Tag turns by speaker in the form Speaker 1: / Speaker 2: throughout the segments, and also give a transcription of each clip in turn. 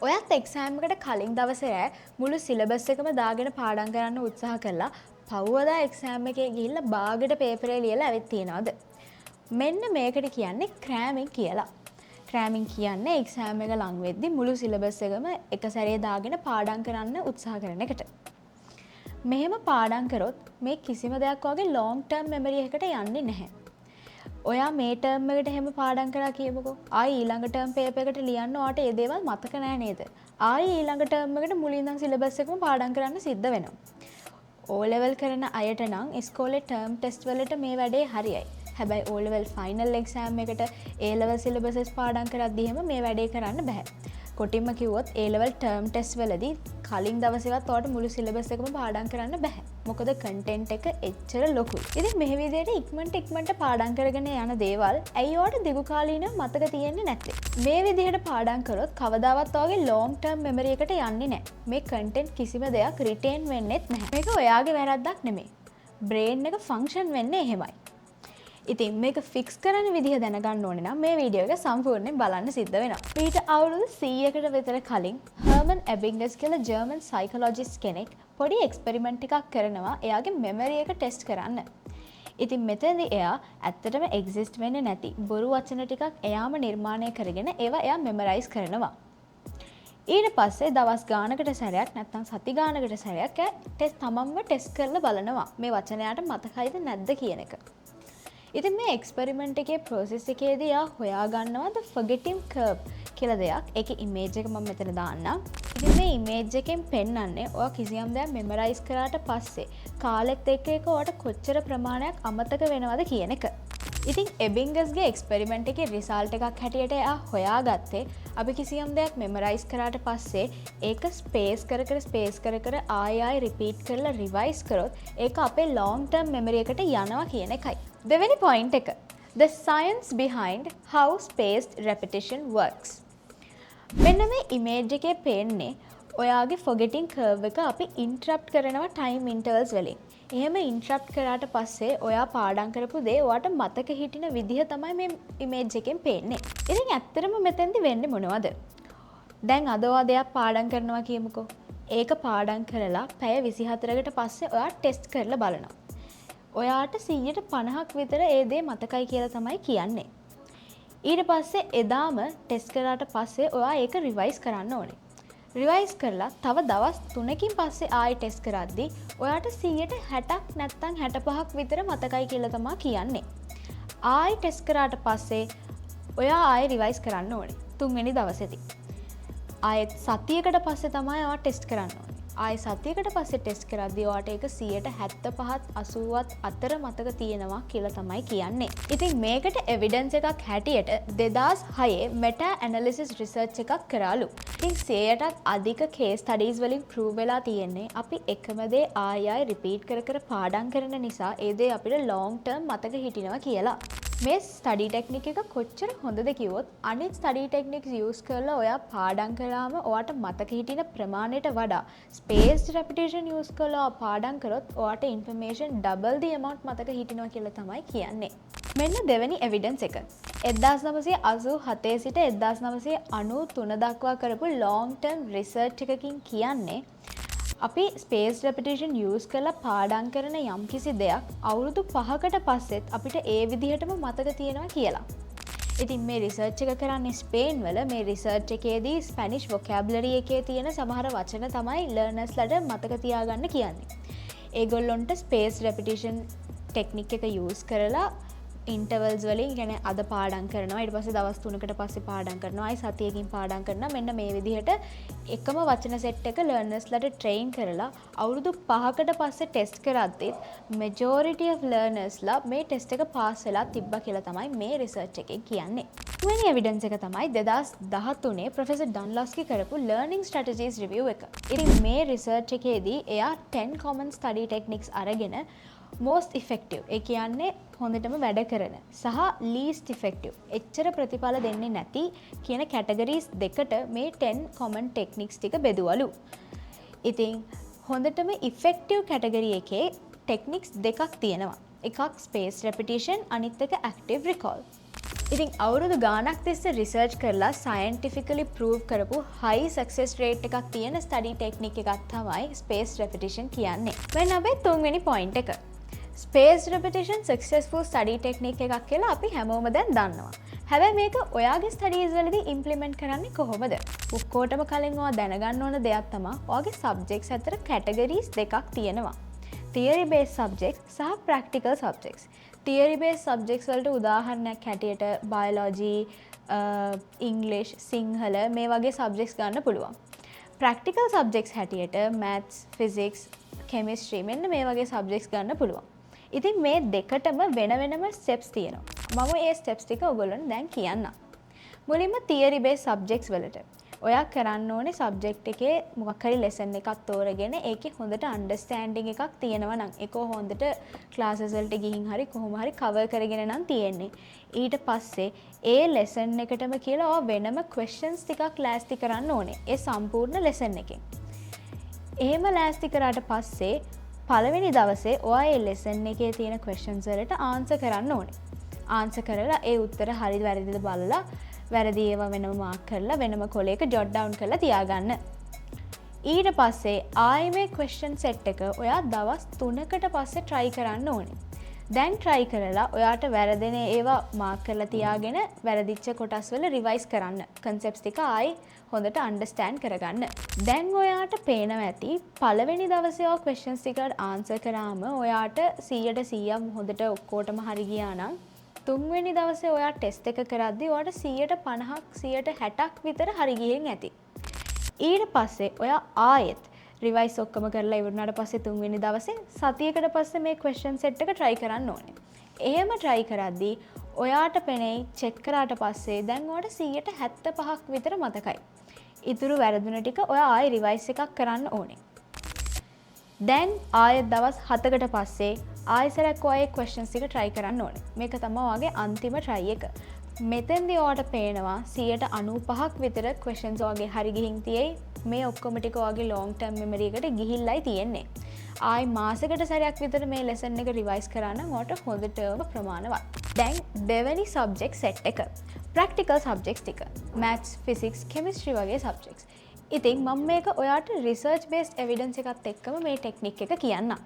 Speaker 1: ඔයත් එක්සෑම් එකට කලින් දවසේ රෑ මුළු සිලබස් එකම දාගෙන පාඩම් කරන්න උත්සාහ කළා. පහුවදා එක්සෑම් එකේ ගිහිල්ලා බාගෙට පේපරේ ලියලා ඇවිත් තියනවාද? මෙන්න මේකට කියන්නේ ක්‍රෑමින් කියලා. ක්‍රෑමින් කියන්නේ එක්සෑම් එක ලඟ වෙද්දි මුළු සිලබස් එකම එක සැරේ දාගෙන පාඩම් කරන්න උත්සාහ කරන එකට. මෙහෙම පාඩම් කරොත් මේ කිසිම දෙයක් වගේ ලොන්ග් ටර්ම් මෙමරි එකකට යන්නේ නැහැ. ඔයා මේ ටර්ම් එකට එහෙම පාඩම් කරා කියමුකෝ. ආයි ඊළඟ ටර්ම් පේපර් එකට ලියන්න ඔයාට ඒ දේවල් මතක නැහැ නේද? ආයි ඊළඟ ටර්ම් එකට මුලින් ඉඳන් සිලබස් එකම පාඩම් කරන්න සිද්ධ වෙනවා. O level කරන අයට නම් ඉස්කෝලේ ටර්ම් ටෙස්ට් වලට මේ වැඩේ හරියයි. හැබැයි O level ෆයිනල් එක්සෑම් එකට A level සිලබසස් පාඩම් කරද්දී එහෙම මේ වැඩේ කරන්න බෑ. කොටින්ම කිව්වොත් A level ටර්ම් ටෙස්ට් වලදී කලින් දවසේවත් ඔයාලට මුළු සිලබස් එකම පාඩම් කරන්න බෑ. මොකද කන්ටෙන්ට් එක එච්චර ලොකුයි. ඉතින් මෙහෙ විදිහට ඉක්මනට පාඩම් කරගෙන යන දේවල් ඇයි ඔයාලට දිගු කාලීනව මතක තියෙන්නේ නැත්තේ? මේ විදිහට පාඩම් කරොත් කවදාවත් ඔයාගේ ලොන්ග් ටර්ම් මෙමරි එකට යන්නේ නැහැ. මේ කන්ටෙන්ට් කිසිම දෙයක් රිටේන් වෙන්නෙත් නැහැ. මේක ඔයාගේ වැරද්දක් නෙමෙයි. බ්‍රේන් එක ෆන්ක්ෂන් වෙන්නේ එහෙමයි. ඉතින් මේක ෆික්ස් කරන විදිහ දැනගන්න ඕනේ නම් මේ වීඩියෝ එක සම්පූර්ණයෙන් බලන්න සිද්ධ වෙනවා. ඊට අවුරුදු 100කට විතර කලින් හර්මන් එබින්ගස් කියලා ජර්මන් සයිකොලොජිස්ට් කෙනෙක් පොඩි එක්ස්පෙරිමන්ට් එකක් කරනවා එයාගේ මෙමරි එක ටෙස්ට් කරන්න. ඉතින් මෙතනදී එයා ඇත්තටම එක්සිස්ට් වෙන්නේ නැති බොරු වචන ටිකක් එයාම නිර්මාණය කරගෙන ඒවා එයා මෙමරයිස් කරනවා. ඊට පස්සේ දවස් ගානකට සැරයක් නැත්නම් සති ගානකට සැරයක් එයා තමන්ව ටෙස්ට් කරලා බලනවා මේ වචනයට මතකයිද නැද්ද කියන එක. ඉතින් මේ එක්ස්පෙරිමන්ට් එකේ process එකේදී යා හොයාගන්නවා the forgetting curve කියලා දෙයක්. ඒකේ image එක මම මෙතන දාන්නම්. ඉතින් මේ image එකෙන් පෙන්වන්නේ ඔයා කිසියම් දෙයක් memorize කරාට පස්සේ කාලෙත් එක්ක ඒක ඔයාට කොච්චර ප්‍රමාණයක් අමතක වෙනවද කියන එක. ඉතින් එබින්ගස්ගේ එක්ස්පෙරිමන්ට් එකේ රිසල්ට් එකක් හැටියට එයා හොයාගත්තේ අපි කිසියම් දෙයක් memorize කරාට පස්සේ ඒක ස්පේස් කර ආයෙ රිපීට් කරලා රිවයිස් කරොත් ඒක අපේ long term memory එකට යනවා කියන එකයි. දෙවෙනි point එක the science behind how spaced repetition works. මෙන්න මේ image එකේ පේන්නේ ඔයාගේ forgetting curve එක අපි interrupt කරනවා time intervals වලින්. එහෙම interrupt කරාට පස්සේ ඔයා පාඩම් කරපු දේ ඔයාට මතක හිටින විදිහ තමයි මේ image එකෙන් පේන්නේ. ඉතින් ඇත්තටම මෙතෙන්දි වෙන්නේ මොනවද? දැන් අද ඔයා දෙයක් පාඩම් කරනවා කියමුකෝ. ඒක පාඩම් කරලා පැය 24කට පස්සේ ඔයා ටෙස්ට් කරලා බලනවා. ඔයාට 150ක් විතර ඒ දේ මතකයි කියලා තමයි කියන්නේ. ඊට පස්සේ එදාම ටෙස්ට් කරාට පස්සේ ඔයා ඒක රිවයිස් කරන්න ඕනේ. රිවයිස් කරලා තව දවස් 3කින් පස්සේ ආයෙ ටෙස්ට් කරද්දී ඔයාට 160ක් නැත්නම් 65ක් විතර මතකයි කියලා තමයි කියන්නේ. ආයෙ ටෙස්ට් කරාට පස්සේ ඔයා ආයෙ රිවයිස් කරන්න ඕනේ. 3 වෙනි දවසේදී. ආයෙත් සතියකට පස්සේ තමයි ඔයා ටෙස්ට් කරන්න ඕනේ. ආයෙ සතියකට පස්සේ ටෙස්ට් කරද්දී ඔයාට ඒක 75ත් 80ත් අතර මතක තියෙනවා කියලා තමයි කියන්නේ. ඉතින් මේකට එවිඩන්ස් එකක් හැටියට 2006 මෙටා ඇනලිසිස් රිසර්ච් එකක් කරාලු. ඉතින් 100ටත් අධික කේස් ස්ටඩීස් වලින් ප්‍රූව් වෙලා තියෙන්නේ අපි එකම දේ ආයෙ රිපීට් කර පාඩම් කරන නිසා ඒ දේ අපිට ලොන්ග් ටර්ම් මතක හිටිනවා කියලා. මේ ස්ටඩි ටෙක්නික් එක කොච්චර හොඳද කිව්වොත් අනිත් ස්ටඩි ටෙක්නික්ස් යූස් කරලා ඔයා පාඩම් කළාම ඔයාට මතක හිටින ප්‍රමාණයට වඩා ස්පේස්ඩ් රෙපිටිෂන් යූස් කරලා පාඩම් කරොත් ඔයාට ඉන්ෆර්මේෂන් ඩබල් දී amount මතක හිටිනවා කියලා තමයි කියන්නේ. මෙන්න දෙවෙනි එවිඩන්ස් එක. 1987 සිට 1993 දක්වා කරපු long term research එකකින් කියන්නේ අපි ස්පේස් රෙපිටිෂන් යූස් කරලා පාඩම් කරන යම් කිසි දෙයක් අවුරුදු 5කට පස්සෙත් අපිට ඒ විදිහටම මතක තියෙනවා කියලා. ඉතින් මේ රිසර්ච් එක කරන්නේ ස්පේන් වල. මේ රිසර්ච් එකේදී ස්පැනිෂ් වොකැබුලරි එකේ තියෙන සමහර වචන තමයි ලර්නර්ස්ලට මතක තියාගන්න කියන්නේ. ඒගොල්ලොන්ට ස්පේස් රෙපිටිෂන් ටෙක්නික් එක යූස් කරලා ඉන්ටර්වල්ස් වලින් කියන්නේ අද පාඩම් කරනවා ඊට පස්සේ දවස් 3කට පස්සේ පාඩම් කරනවා ආයි සතියකින් පාඩම් කරනවා මෙන්න මේ විදිහට එකම වචන සෙට් එක ලර්නර්ස්ලට ට්‍රේන් කරලා අවුරුදු 5කට පස්සේ ටෙස්ට් කරද්දී majority of learnersලා මේ ටෙස්ට් එක පාස් වෙලා තිබ්බා කියලා තමයි මේ රිසර්ච් එකෙන් කියන්නේ. තුන්වෙනි එවිඩන්ස් එක තමයි 2013 ප්‍රොෆෙසර් ඩන්ලොස්කි කරපු learning strategies review එක. ඉතින් මේ රිසර්ච් එකේදී එයා 10 common study techniques අරගෙන most effective ඒ කියන්නේ හොඳටම වැඩ කරන සහ least effective එච්චර ප්‍රතිඵල දෙන්නේ නැති කියන categories දෙකට මේ 10 common techniques ටික බෙදුවලු. ඉතින් හොඳටම effective category එකේ techniques දෙකක් තියෙනවා. එකක් space repetition අනිත් එක active recall. ඉතින් අවුරුදු ගානක් තිස්සේ රිසර්ච් කරලා සයන්ටිෆිකලි ප්‍රූව් කරපු හයි සක්සස් රේට් එකක් තියෙන ස්ටඩි ටෙක්නික් එකක් තමයි ස්පේස් රෙපිටිෂන් කියන්නේ. මෙන්න අපේ තුන්වෙනි පොයින්ට් එක. ස්පේස් රෙපිටිෂන් සක්සස්ෆුල් ස්ටඩි ටෙක්නික් එකක් කියලා අපි හැමෝම දැන් දන්නවා. හැබැයි මේක ඔයාගේ ස්ටඩීස් වලදී ඉම්ප්ලිමන්ට් කරන්නේ කොහොමද? ඔක්කොටම කලින් ඔයා දැනගන්න ඕන දෙයක් තමයි ඔයාගේ සබ්ජෙක්ට්ස් අතර කැටගරිස් දෙකක් තියෙනවා. theory based subjects සහ practical subjects. theory based subjects වලට උදාහරණයක් හැටියට biology, English, සිංහල මේ වගේ subjects ගන්න පුළුවන්. practical subjects හැටියට maths, physics, chemistry මෙන්න මේ වගේ subjects ගන්න පුළුවන්. ඉතින් මේ දෙකටම වෙන වෙනම steps තියෙනවා. මම මේ steps ටික ඔයගොල්ලන්ට දැන් කියන්නම්. මුලින්ම theory based subjects වලට ඔයා කරන්න ඕනේ සබ්ජෙක්ට් එකේ මොකක් හරි ලෙසන් එකක් තෝරගෙන ඒකේ හොඳට අන්ඩර්ස්ටෑන්ඩින් එකක් තියෙනවා නම් ඒක හොඳට ක්ලාසස් වලට ගිහින් හරි කොහොම හරි කවර් කරගෙන නම් තියෙන්නේ. ඊට පස්සේ ඒ ලෙසන් එකටම කියලා ඔයා වෙනම questions ටිකක් ලෑස්ති කරන්න ඕනේ. ඒ සම්පූර්ණ ලෙසන් එකෙන්. එහෙම ලෑස්ති කරාට පස්සේ පළවෙනි දවසේ ඔයා ඒ ලෙසන් එකේ තියෙන questions වලට ආන්සර් කරන්න ඕනේ. ආන්සර් කරලා ඒ උත්තර හරිද වැරදිද බලලා වැරදි ඒවා වෙනම මාක් කරලා වෙනම කොලයක ජොට් ඩවුන් කරලා තියාගන්න. ඊට පස්සේ ආයෙ මේ ක්වෙස්චන් සෙට් එක ඔයා දවස් 3කට පස්සේ try කරන්න ඕනේ. දැන් try කරලා ඔයාට වැරදෙන ඒවා මාක් කරලා තියාගෙන වැරදිච්ච කොටස් වල රිවයිස් කරන්න. concepts ටික ආයෙ හොඳට understand කරගන්න. දැන් ඔයාට පේනවා ඇති පළවෙනි දවසේ ඔය questions ටිකට answer කරාම ඔයාට 100% හොඳට ඔක්කොටම හරි ගියා නම් තුන්වෙනි දවසේ ඔයා ටෙස්ට් එක කරද්දී ඔයාට 50%ක් 60%ක් විතර හරි ගිහින් ඇති. ඊට පස්සේ ඔයා ආයෙත් රිවයිස් ඔක්කොම කරලා ඉවරනාට පස්සේ තුන්වෙනි දවසේ සතියකට පස්සේ මේ ක්වෙස්චන් සෙට් එක try කරන්න ඕනේ. එහෙම try කරද්දී ඔයාට පෙනෙයි චෙක් කරාට පස්සේ දැන් ඔයාට 75%ක් විතර මතකයි. ඉතුරු වැරදුන ටික ඔයා ආයෙ රිවයිස් එකක් කරන්න ඕනේ. දැන් ආයෙත් දවස් 7කට පස්සේ ආයෙසරක් ඔය questions ටික try කරන්න ඕනේ. මේක තමයි ඔයාගේ අන්තිම try එක. මෙතෙන්දී ඔයාට පේනවා 95%ක් විතර questions ඔයාගේ හරි ගිහින් තියෙයි. මේ ඔක්කොම ටික ඔයාගේ long term memory එකට ගිහිල්ලායි තියෙන්නේ. ආයෙ මාසෙකට සැරයක් විතර මේ lesson එක revise කරා නම් ඔයාට හොඳටම ප්‍රමාණවත්. දැන් දෙවෙනි subject set එක. practical subjects ටික. maths, physics, chemistry වගේ subjects. ඉතින් මම මේක ඔයාට research based evidence එකත් එක්කම මේ ටෙක්නික් එක කියන්නම්.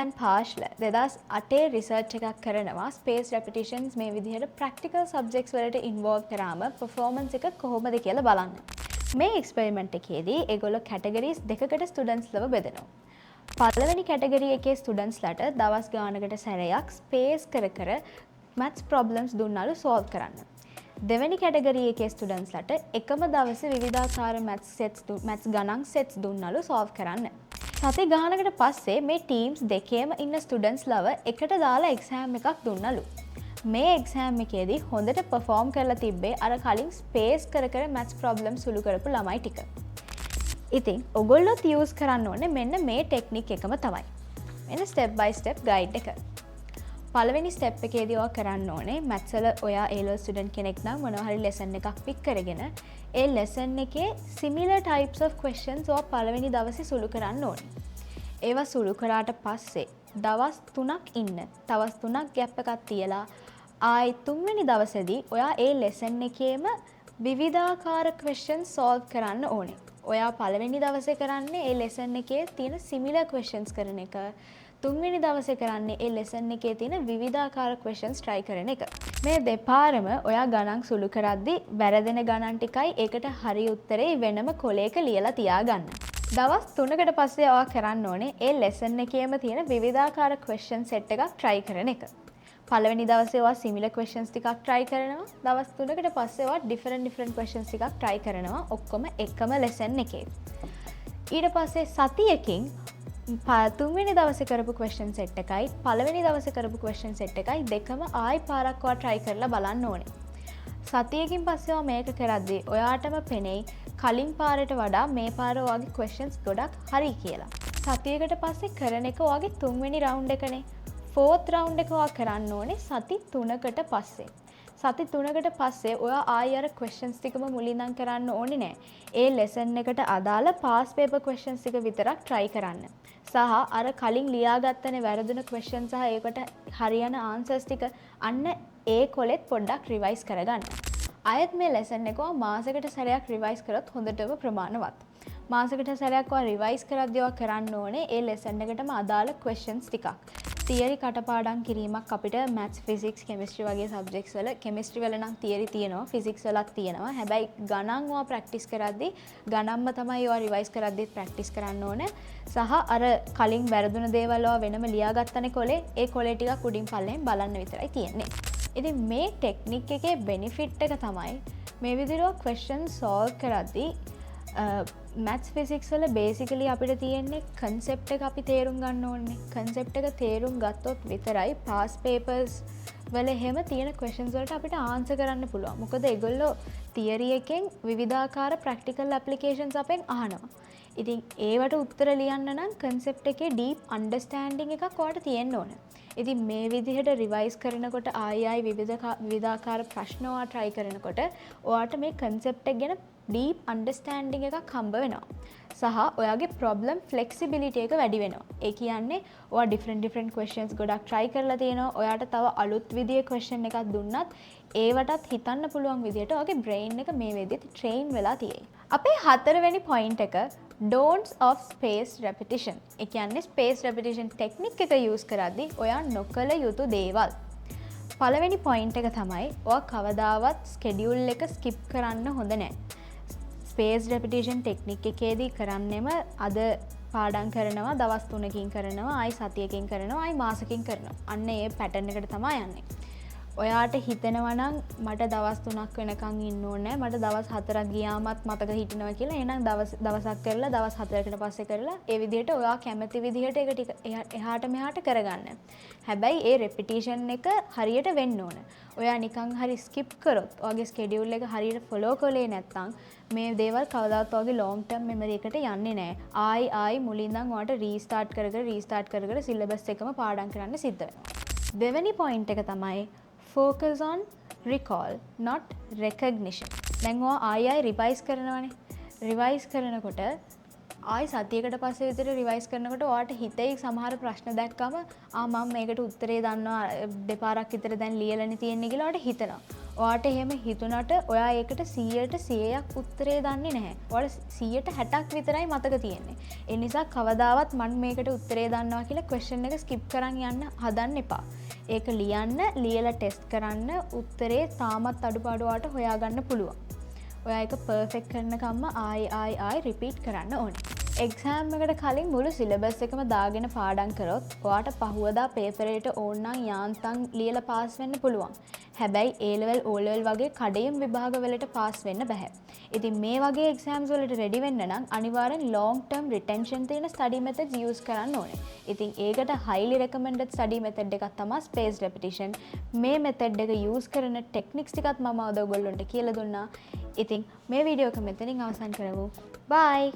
Speaker 1: and Paashla 2008 රිසර්ච් එකක් කරනවා space repetitions මේ විදිහට practical subjects වලට involve කරාම performance එක කොහොමද කියලා බලන්න. මේ experiment එකේදී ඒගොල්ලෝ categories දෙකකට students ලව බෙදනවා. පළවෙනි category එකේ students ලට දවස් ගානකට සැරයක් space කර maths problems දුන්නලු solve කරන්න. දෙවැනි කැටගරි එකේ ස්ටුඩන්ට්ස් ලට එකම දවසේ විවිධාකාර maths ගණන් sets දුන්නලු solve කරන්න. සති ගානකට පස්සේ මේ teams දෙකේම ඉන්න ස්ටුඩන්ට්ස් ලව එකට දාලා exam එකක් දුන්නලු. මේ exam එකේදී හොඳට perform කරලා තිබ්බේ අර කලින් space කර maths problem සුළු කරපු ළමයි ටික. ඉතින් ඔයගොල්ලොත් use කරන්න ඕනේ මෙන්න මේ ටෙක්නික් එකම තමයි. මෙන්න step by step guide එක. පළවෙනි ස්ටෙප් එකේදී ඔයා කරන්න ඕනේ maths වල ඔයා A level student කෙනෙක් නම් මොනවා හරි lesson එකක් pick කරගෙන ඒ lesson එකේ similar types of questions ඔයා පළවෙනි දවසේ සුළු කරන්න ඕනේ. ඒවා සුළු කරාට පස්සේ දවස් 3ක් ඉන්න. දවස් 3ක් gap එකක් තියලා ආයි තුන්වෙනි දවසේදී ඔයා ඒ lesson එකේම විවිධාකාර questions solve කරන්න ඕනේ. ඔයා පළවෙනි දවසේ කරන්නේ ඒ lesson එකේ තියෙන similar questions කරන එක. තුන්වෙනි දවසේ කරන්නේ ඒ lesson එකේ තියෙන විවිධාකාර questions try කරන එක. මේ දෙපාරම ඔයා ගණන් සුළු කරද්දී වැරදෙන ගණන් ටිකයි ඒකට හරි උත්තරේ වෙනම කොලයක ලියලා තියාගන්න. දවස් 3කට පස්සේ ඔයා කරන්න ඕනේ ඒ lesson එකේම තියෙන විවිධාකාර question set එකක් try කරන එක. පළවෙනි දවසේ ඔයා similar questions ටිකක් try කරනවා. දවස් 3කට පස්සේ ඔයා different questions ටිකක් try කරනවා. ඔක්කොම එකම lesson එකේ. ඊට පස්සේ සතියකින් තුන්වෙනි දවසේ කරපු question set එකයි පළවෙනි දවසේ කරපු question set එකයි දෙකම ආයි පාරක් ඔයා try කරලා බලන්න ඕනේ. සතියකින් පස්සේ ඔයා මේක කරද්දී ඔයාටම පෙනෙයි කලින් පාරට වඩා මේ පාර ඔයාගේ questions ගොඩක් හරි කියලා. සතියකට පස්සේ කරන එක ඔයාගේ තුන්වෙනි round එකනේ. fourth round එක ඔයා කරන්න ඕනේ සති 3කට පස්සේ. සති 3කට පස්සේ ඔයා ආයෙ අර questions ටිකම මුලින් ඉඳන් කරන්න ඕනේ නෑ. ඒ lesson එකට අදාළ past paper questions ටික විතරක් try කරන්න. සහ අර කලින් ලියාගත්තනේ වැරදුන questions සහ ඒකට හරියන answers ටික අන්න ඒ කොලෙත් පොඩ්ඩක් රිවයිස් කරගන්න. අයත් මේ ලෙසන් එක මාසෙකට සැරයක් රිවයිස් කරොත් හොඳටම ප්‍රමාණවත්. මාසෙකට සැරයක් රිවයිස් කරද්දී කරන්න ඕනේ ඒ ලෙසන් එකටම අදාළ ක්වෙස්චන්ස් ටිකක්. තියරි කටපාඩම් කිරීමක් අපිට මැත්ස් ෆිසික්ස් කෙමිස්ට්‍රි වගේ සබ්ජෙක්ට්ස් වල කෙමිස්ට්‍රි වල නම් තියරි තියෙනවා ෆිසික්ස් වලත් තියෙනවා. හැබැයි ගණන් ඔයා ප්‍රැක්ටිස් කරද්දී ගණන්ම තමයි ඔයා රිවයිස් කරද්දීත් ප්‍රැක්ටිස් කරන්න ඕනේ. සහ අර කලින් වැරදුන දේවල් ඔයා වෙනම ලියාගත්තනේ කොලේ ඒ කොලේ ටිකක් උඩින් පල්ලෙන් බලන්න විතරයි තියෙන්නේ. ඉතින් මේ ටෙක්නික් එකේ බෙනිෆිට් එක තමයි මේ විදිහට ක්වෙස්චන් සෝල්ව් කරද්දී මැත්ස් ෆිසික්ස් වල බේසිකලි අපිට තියෙන්නේ කන්සෙප්ට් එක අපි තේරුම් ගන්න ඕනේ. කන්සෙප්ට් එක තේරුම් ගත්තොත් විතරයි පාස් පේපර්ස් වල එහෙම තියෙන ක්වෙස්චන්ස් වලට අපිට ආන්සර් කරන්න පුළුවන්. මොකද ඒගොල්ලෝ තියරි එකෙන් විවිධාකාර ප්‍රැක්ටිකල් ඇප්ලිකේෂන්ස් අපෙන් අහනවා. ඉතින් ඒවට උත්තර ලියන්න නම් කන්සෙප්ට් එකේ ඩීප් අන්ඩර්ස්ටෑන්ඩින් එකක් ඔයාලට තියෙන්න ඕන. ඉතින් මේ විදිහට රිවයිස් කරනකොට ආයි විවිධාකාර ප්‍රශ්න ඔයා try කරනකොට ඔයාට මේ කන්සෙප්ට් එක ගැන ඩීප් අන්ඩර්ස්ටෑන්ඩින් එකක් හම්බ වෙනවා. සහ ඔයාගේ ප්‍රොබ්ලම් ෆ්ලෙක්සිබිලිටි එක වැඩි වෙනවා. ඒ කියන්නේ ඔයා ඩිෆරන්ට් ක්වෙස්චන්ස් ගොඩක් try කරලා තියෙනවා. ඔයාට තව අලුත් විදිහේ ක්වෙස්චන් එකක් දුන්නත් ඒවටත් හිතන්න පුළුවන් විදිහට ඔයාගේ බ්‍රේන් එක මේ විදිහට ට්‍රේන් වෙලා තියෙයි. අපේ හතරවෙනි පොයින්ට් එක don'ts of space repetition. ඒ කියන්නේ space repetition ටෙක්නික් එක යූස් කරද්දී ඔයා නොකළ යුතු දේවල්. පළවෙනි පොයින්ට් එක තමයි ඔයා කවදාවත් ස්කෙඩියුල් එක ස්කිප් කරන්න හොඳ නැහැ. ස්පේස් රෙපිටිෂන් ටෙක්නික් එකේදී කරන්නෙම අද පාඩම් කරනවා දවස් 3කින් කරනවා ආයි සතියකින් කරනවා ආයි මාසකින් කරනවා. අන්න ඒ පැටර්න් එකට තමයි යන්නේ. ඔයාට හිතෙනවා නම් මට දවස් 3ක් වෙනකන් ඉන්න ඕනේ මට දවස් 4ක් ගියාමත් මතක හිටිනවා කියලා එහෙනම් දවසක් කරලා දවස් 4කට පස්සේ කරලා ඒ විදිහට ඔයා කැමති විදිහට ඒක ටික එහාට මෙහාට කරගන්න. හැබැයි ඒ රෙපිටිෂන් එක හරියට වෙන්න ඕන. ඔයා නිකන් හරි ස්කිප් කරොත් ඔයාගේ ස්කෙඩියුල් එක හරියට ෆලෝ කළේ නැත්නම් මේ දේවල් කවදාවත් ඔයාගේ ලොන්ග් ටර්ම් මෙමරි එකට යන්නේ නැහැ. ආයි මුලින් ඉඳන් ඔයාට රීස්ටාර්ට් කර සිලබස් එකම පාඩම් කරන්න සිද්ධ වෙනවා. දෙවෙනි පොයින්ට් එක තමයි focus on recall not recognition. දැන් ඔයා ආයි රිවයිස් කරනවානේ. රිවයිස් කරනකොට ආයි සතියකට පස්සේ විතර රිවයිස් කරනකොට ඔයාට හිතේ සමහර ප්‍රශ්න දැක්කම මම මේකට උත්තරේ දන්නවා දෙපාරක් විතර දැන් ලියලානේ තියෙන්නේ කියලා ඔයාට හිතනවා. ඔයාට එහෙම හිතුණට ඔයා ඒකට 100%ක් උත්තරේ දන්නේ නැහැ. ඔයාට 160ක් විතරයි මතක තියෙන්නේ. ඒ නිසා කවදාවත් මම මේකට උත්තරේ දන්නවා කියලා ක්වෙස්චන් එක ස්කිප් කරන් යන්න හදන්න එපා. ඒක ලියන්න, ලියලා ටෙස්ට් කරන්න උත්තරේ තාමත් අඩුපාඩු වලට හොයාගන්න පුළුවන්. ඔයා ඒක පර්ෆෙක්ට් කරනකම්ම ආයි රිපීට් කරන්න ඕනේ. එක්සෑම් එකට කලින් මුළු සිලබස් එකම දාගෙන පාඩම් කරොත් ඔයාට පහුවදා පේපර් එකට ඕන නම් යාන්තම් ලියලා පාස් වෙන්න පුළුවන්. හැබැයි A level O level වගේ කඩේම් විභාග වලට පාස් වෙන්න බෑ. ඉතින් මේ වගේ එක්සෑම්ස් වලට රෙඩි වෙන්න නම් අනිවාර්යෙන් long term retention තියෙන study methods use කරන්න ඕනේ. ඉතින් ඒකට highly recommended study method එකක් තමයි space repetition. මේ method එක use කරන techniques ටිකත් මම අද ඔයගොල්ලන්ට කියලා දුන්නා. ඉතින් මේ වීඩියෝ එක මෙතනින් අවසන් කරමු. Bye.